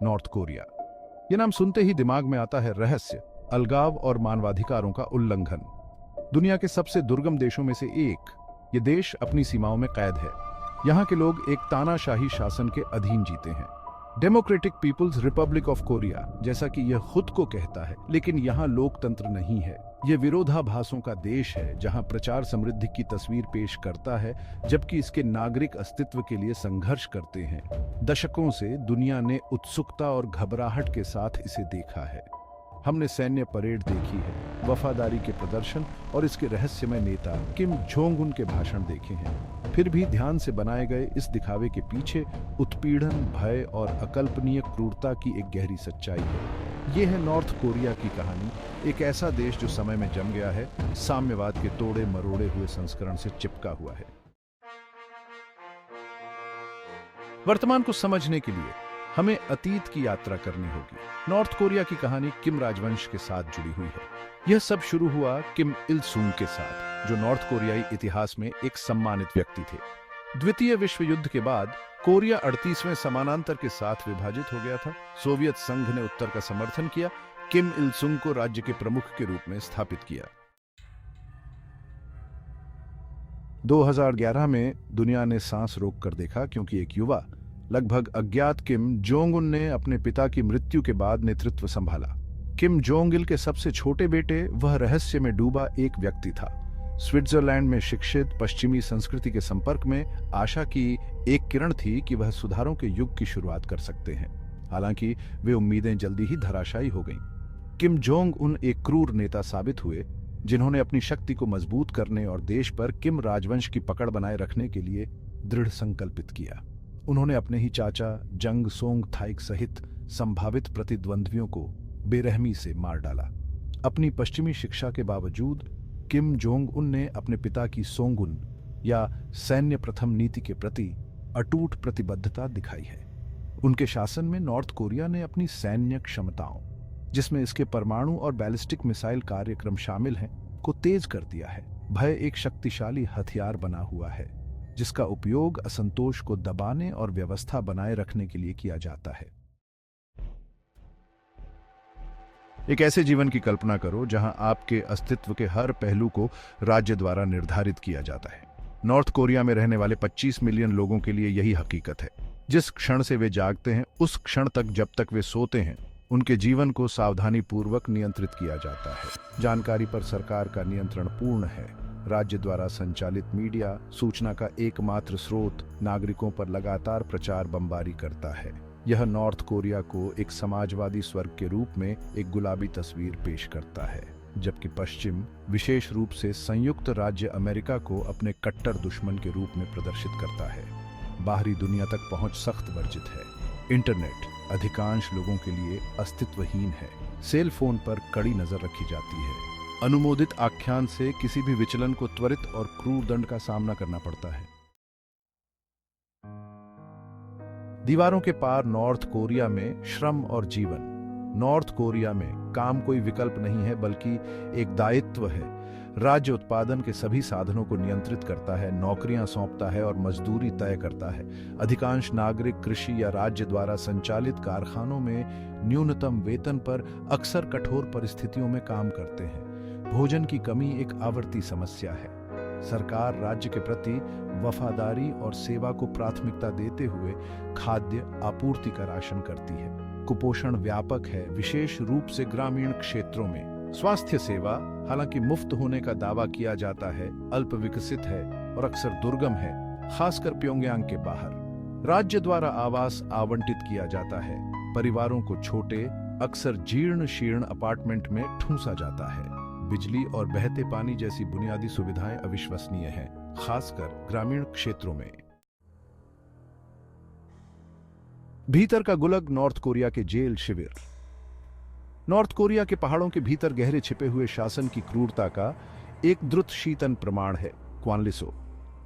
North Korea. यह नाम सुनते ही दिमाग में आता है रहस्य, अलगाव और मानवाधिकारों का उल्लंघन। दुनिया के सबसे दुर्गम देशों में से एक, ये देश अपनी सीमाओं में कैद है। यहाँ के लोग एक तानाशाही शासन के अधीन जीते हैं। Democratic People's Republic of Korea जैसा कि यह खुद को कहता है, लेकिन यहाँ लोकतंत्र नहीं है। यह विरोधाभासों का देश है, जहाँ प्रचार समृद्धि की तस्वीर पेश करता है जबकि इसके नागरिक अस्तित्व के लिए संघर्ष करते हैं। दशकों से दुनिया ने उत्सुकता और घबराहट के साथ इसे देखा है। हमने सैन्य परेड देखी है, वफादारी के प्रदर्शन और इसके रहस्यमय नेता किम जोंग उन के भाषण देखे हैं। फिर भी ध्यान से बनाए गए इस दिखावे के पीछे उत्पीड़न, भय और अकल्पनीय क्रूरता की एक गहरी सच्चाई है। ये है नॉर्थ कोरिया की कहानी, एक ऐसा देश जो समय में जम गया है, साम्यवाद के तोड़े मरोड़े हुए संस्करण से चिपका हुआ है। वर्तमान को समझने के लिए हमें अतीत की यात्रा करनी होगी। नॉर्थ कोरिया की कहानी किम राजवंश के साथ जुड़ी हुई है। यह सब शुरू हुआ किम इल सुंग के साथ, जो नॉर्थ कोरियाई इतिहास में एक सम्मानित व्यक्ति थे। द्वितीय विश्व युद्ध के बाद कोरिया 38वें समानांतर के साथ विभाजित हो गया था। सोवियत संघ ने उत्तर का समर्थन किया, किम इल सुंग को राज्य के प्रमुख के रूप में स्थापित किया। 2011 में दुनिया ने सांस रोककर देखा, क्योंकि एक युवा, लगभग अज्ञात किम जोंग उन ने अपने पिता की मृत्यु के बाद नेतृत्व संभाला। किम जोंग इल के सबसे छोटे बेटे वह रहस्य में डूबा एक व्यक्ति था। स्विट्जरलैंड में शिक्षित, पश्चिमी संस्कृति के संपर्क में, आशा की एक किरण थी कि वह सुधारों के युग की शुरुआत कर सकते हैं। हालांकि वे उम्मीदें जल्दी ही धराशायी हो गईं। किम जोंग उन एक क्रूर नेता साबित हुए, जिन्होंने अपनी शक्ति को मजबूत करने और देश पर किम राजवंश की पकड़ बनाए रखने के लिए दृढ़ संकल्पित किया। उन्होंने अपने ही चाचा जंग सोंग थाइक सहित संभावित प्रतिद्वंद्वियों को बेरहमी से मार डाला। अपनी पश्चिमी शिक्षा के बावजूद किम जोंग उन ने अपने पिता की सोंगुन या सैन्य प्रथम नीति के प्रति अटूट प्रतिबद्धता दिखाई है। उनके शासन में नॉर्थ कोरिया ने अपनी सैन्य क्षमताओं, जिसमें इसके परमाणु और बैलिस्टिक मिसाइल कार्यक्रम शामिल हैं, को तेज कर दिया है। भय एक शक्तिशाली हथियार बना हुआ है, जिसका उपयोग असंतोष को दबाने और व्यवस्था बनाए रखने के लिए किया जाता है। एक ऐसे जीवन की कल्पना करो जहां आपके अस्तित्व के हर पहलू को राज्य द्वारा निर्धारित किया जाता है। नॉर्थ कोरिया में रहने वाले 25 मिलियन लोगों के लिए यही हकीकत है। जिस क्षण से वे जागते हैं, उस क्षण तक जब तक वे सोते हैं, उनके जीवन को सावधानी पूर्वक नियंत्रित किया जाता है। जानकारी पर सरकार का नियंत्रण पूर्ण है। राज्य द्वारा संचालित मीडिया सूचना का एकमात्र स्रोत नागरिकों पर लगातार प्रचार बमबारी करता है। यह नॉर्थ कोरिया को एक समाजवादी स्वर्ग के रूप में एक गुलाबी तस्वीर पेश करता है, जबकि पश्चिम, विशेष रूप से संयुक्त राज्य अमेरिका, को अपने कट्टर दुश्मन के रूप में प्रदर्शित करता है। बाहरी दुनिया तक पहुंच सख्त वर्जित है। इंटरनेट अधिकांश लोगों के लिए अस्तित्वहीन है। सेल फोन पर कड़ी नजर रखी जाती है। अनुमोदित आख्यान से किसी भी विचलन को त्वरित और क्रूर दंड का सामना करना पड़ता है। दीवारों के पार नॉर्थ कोरिया में श्रम और जीवन। नॉर्थ कोरिया में काम कोई विकल्प नहीं है, बल्कि एक दायित्व है। राज्य उत्पादन के सभी साधनों को नियंत्रित करता है, नौकरियां सौंपता है और मजदूरी तय करता है। अधिकांश नागरिक कृषि या राज्य द्वारा संचालित कारखानों में न्यूनतम वेतन पर अक्सर कठोर परिस्थितियों में काम करते हैं। भोजन की कमी एक आवर्ती समस्या है। सरकार राज्य के प्रति वफादारी और सेवा को प्राथमिकता देते हुए खाद्य आपूर्ति का राशन करती है। कुपोषण व्यापक है, विशेष रूप से ग्रामीण क्षेत्रों में। स्वास्थ्य सेवा, हालांकि मुफ्त होने का दावा किया जाता है, अल्प विकसित है और अक्सर दुर्गम है, खासकर प्योंगयांग के बाहर। राज्य द्वारा आवास आवंटित किया जाता है। परिवारों को छोटे, अक्सर जीर्ण शीर्ण अपार्टमेंट में ठूंसा जाता है। बिजली और बहते पानी जैसी बुनियादी सुविधाएं अविश्वसनीय हैं, खासकर ग्रामीण क्षेत्रों में। भीतर का गुलग नॉर्थ कोरिया के जेल शिविर। नॉर्थ कोरिया के पहाड़ों के भीतर गहरे छिपे हुए शासन की क्रूरता का एक द्रुत शीतन प्रमाण है क्वानलिसो।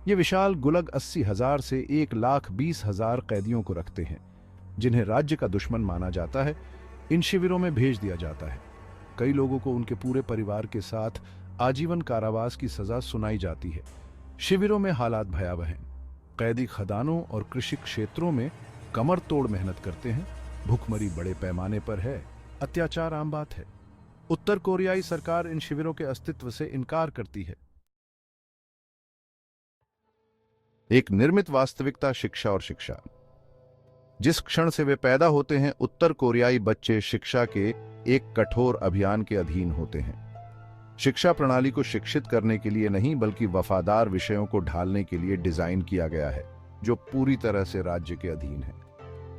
ये विशाल गुलग 80,000 से 1,20,000 कैदियों को रखते हैं, जिन्हें राज्य का दुश्मन माना जाता है। इन शिविरों में भेज दिया जाता है। कई लोगों को उनके पूरे परिवार के साथ आजीवन कारावास की सजा सुनाई जाती है। शिविरों में हालात भयावह हैं। कैदी खदानों और कृषि क्षेत्रों में कमर तोड़ मेहनत करते हैं। भूखमरी बड़े पैमाने पर है, अत्याचार आम बात है। उत्तर कोरियाई सरकार इन शिविरों के अस्तित्व से इनकार करती है। एक निर्मित वास्तविकता, शिक्षा और शिक्षा। जिस क्षण से वे पैदा होते हैं, उत्तर कोरियाई बच्चे शिक्षा के एक कठोर अभियान के अधीन होते हैं। शिक्षा प्रणाली को शिक्षित करने के लिए नहीं, बल्कि वफादार विषयों को ढालने के लिए डिजाइन किया गया है, जो पूरी तरह से राज्य के अधीन है।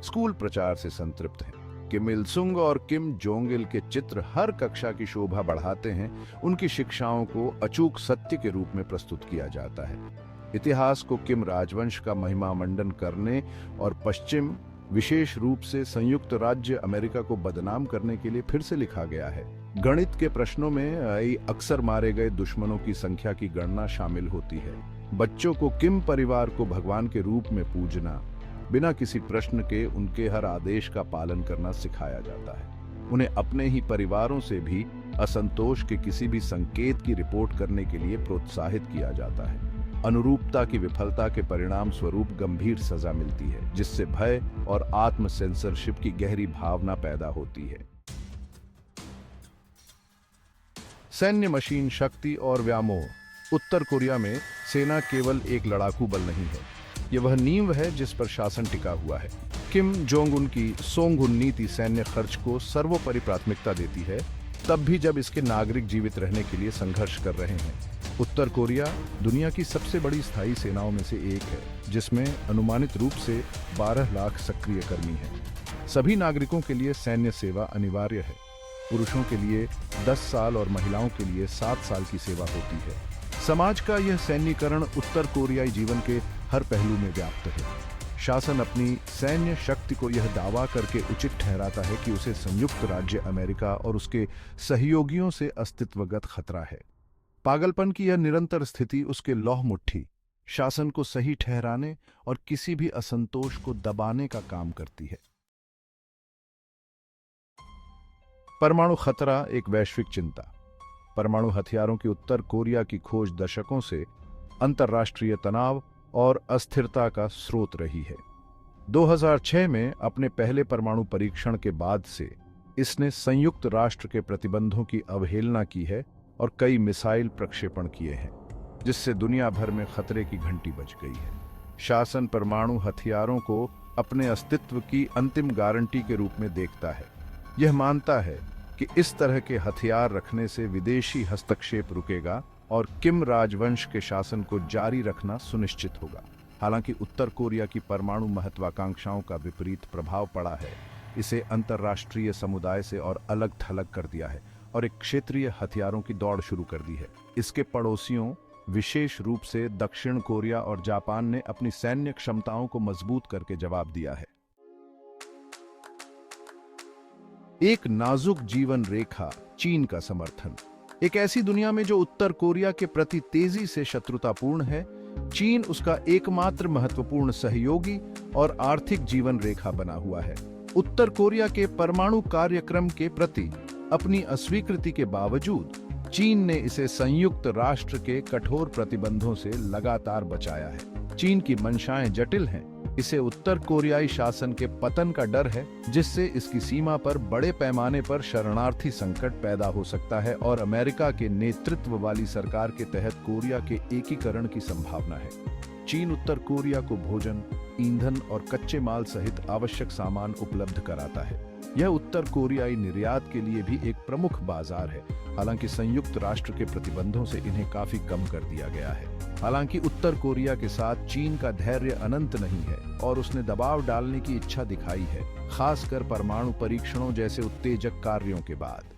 स्कूल प्रचार से संतृप्त है। किम इल सुंग और किम जोंग इल के चित्र हर कक्षा की शोभा बढ़ाते हैं। उनकी शिक्षाओं को अचूक सत्य के रूप में प्रस्तुत किया जाता है। इतिहास को किम राजवंश का महिमा मंडन करने और पश्चिम, विशेष रूप से संयुक्त राज्य अमेरिका को बदनाम करने के लिए फिर से लिखा गया है। गणित के प्रश्नों में अक्सर मारे गए दुश्मनों की संख्या की गणना शामिल होती है। बच्चों को किम परिवार को भगवान के रूप में पूजना, बिना किसी प्रश्न के उनके हर आदेश का पालन करना सिखाया जाता है। उन्हें अपने ही परिवारों से भी असंतोष के किसी भी संकेत की रिपोर्ट करने के लिए प्रोत्साहित किया जाता है। अनुरूपता की विफलता के परिणाम स्वरूप गंभीर सजा मिलती है, जिससे भय और आत्म सेंसरशिप की गहरी भावना पैदा होती है। सैन्य मशीन शक्ति और व्यामोह। उत्तर कोरिया में सेना केवल एक लड़ाकू बल नहीं है, यह वह नींव है जिस पर शासन टिका हुआ है। किम जोंग उन की सोंगुन नीति सैन्य खर्च को सर्वोपरि प्राथमिकता देती है, तब भी जब इसके नागरिक जीवित रहने के लिए संघर्ष कर रहे हैं। उत्तर कोरिया दुनिया की सबसे बड़ी स्थायी सेनाओं में से एक है, जिसमें अनुमानित रूप से 12 लाख सक्रिय कर्मी हैं। सभी नागरिकों के लिए सैन्य सेवा अनिवार्य है। पुरुषों के लिए 10 साल और महिलाओं के लिए 7 साल की सेवा होती है। समाज का यह सैन्यीकरण उत्तर कोरियाई जीवन के हर पहलू में व्याप्त है। शासन अपनी सैन्य शक्ति को यह दावा करके उचित ठहराता है कि उसे संयुक्त राज्य अमेरिका और उसके सहयोगियों से अस्तित्वगत खतरा है। पागलपन की यह निरंतर स्थिति उसके लौह मुट्ठी, शासन को सही ठहराने और किसी भी असंतोष को दबाने का काम करती है। परमाणु खतरा एक वैश्विक चिंता। परमाणु हथियारों की उत्तर कोरिया की खोज दशकों से अंतर्राष्ट्रीय तनाव और अस्थिरता का स्रोत रही है। 2006 में अपने पहले परमाणु परीक्षण के बाद से इसने संयुक्त राष्ट्र के प्रतिबंधों की अवहेलना की है और कई मिसाइल प्रक्षेपण किए हैं, जिससे दुनिया भर में खतरे की घंटी बज गई है। शासन परमाणु हथियारों को अपने अस्तित्व की अंतिम गारंटी के रूप में देखता है। यह मानता है कि इस तरह के हथियार रखने से विदेशी हस्तक्षेप रुकेगा और किम राजवंश के शासन को जारी रखना सुनिश्चित होगा। हालांकि उत्तर कोरिया की परमाणु महत्वाकांक्षाओं का विपरीत प्रभाव पड़ा है। इसे अंतर्राष्ट्रीय समुदाय से और अलग थलग कर दिया है और एक क्षेत्रीय हथियारों की दौड़ शुरू कर दी है। इसके पड़ोसियों, विशेष रूप से दक्षिण कोरिया और जापान ने अपनी सैन्य क्षमताओं को मजबूत करके जवाब दिया है। एक नाजुक जीवन रेखा, चीन का समर्थन। एक ऐसी दुनिया में जो उत्तर कोरिया के प्रति तेजी से शत्रुतापूर्ण है, चीन उसका एकमात्र महत्वपूर्ण सहयोगी और आर्थिक जीवन रेखा बना हुआ है। उत्तर कोरिया के परमाणु कार्यक्रम के प्रति अपनी अस्वीकृति के बावजूद चीन ने इसे संयुक्त राष्ट्र के कठोर प्रतिबंधों से लगातार बचाया है। चीन की मंशाएं जटिल हैं। इसे उत्तर कोरियाई शासन के पतन का डर है, जिससे इसकी सीमा पर बड़े पैमाने पर शरणार्थी संकट पैदा हो सकता है और अमेरिका के नेतृत्व वाली सरकार के तहत कोरिया के एकीकरण की संभावना है। चीन उत्तर कोरिया को भोजन, ईंधन और कच्चे माल सहित आवश्यक सामान उपलब्ध कराता है। यह उत्तर कोरियाई निर्यात के लिए भी एक प्रमुख बाजार है, हालांकि संयुक्त राष्ट्र के प्रतिबंधों से इन्हें काफी कम कर दिया गया है। हालांकि उत्तर कोरिया के साथ चीन का धैर्य अनंत नहीं है और उसने दबाव डालने की इच्छा दिखाई है, खासकर परमाणु परीक्षणों जैसे उत्तेजक कार्यों के बाद।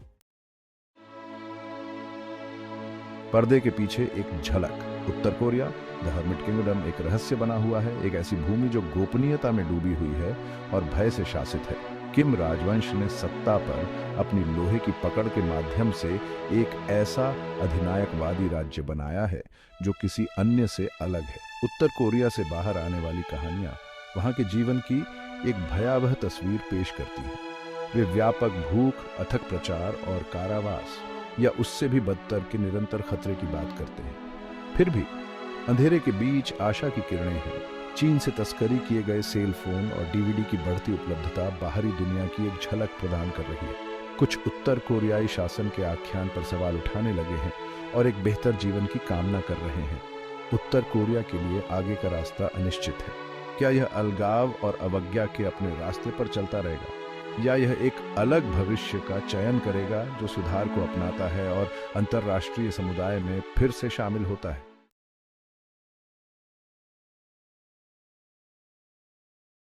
पर्दे के पीछे एक झलक। उत्तर कोरिया, द हर्मिट किंगडम, एक रहस्य बना हुआ है, एक ऐसी भूमि जो गोपनीयता में डूबी हुई है और भय से शासित है। किम राजवंश ने सत्ता पर अपनी लोहे की पकड़ के माध्यम से एक ऐसा अधिनायकवादी राज्य बनाया है जो किसी अन्य से अलग है। उत्तर कोरिया से बाहर आने वाली कहानियां वहां के जीवन की एक भयावह तस्वीर पेश करती हैं। वे व्यापक भूख, अथक प्रचार और कारावास या उससे भी बदतर के निरंतर खतरे की बात करते हैं। फिर भी अंधेरे के बीच आशा की किरणें हैं। चीन से तस्करी किए गए सेल फोन और डीवीडी की बढ़ती उपलब्धता बाहरी दुनिया की एक झलक प्रदान कर रही है। कुछ उत्तर कोरियाई शासन के आख्यान पर सवाल उठाने लगे हैं और एक बेहतर जीवन की कामना कर रहे हैं। उत्तर कोरिया के लिए आगे का रास्ता अनिश्चित है। क्या यह अलगाव और अवज्ञा के अपने रास्ते पर चलता रहेगा, या यह एक अलग भविष्य का चयन करेगा जो सुधार को अपनाता है और अंतर्राष्ट्रीय समुदाय में फिर से शामिल होता है?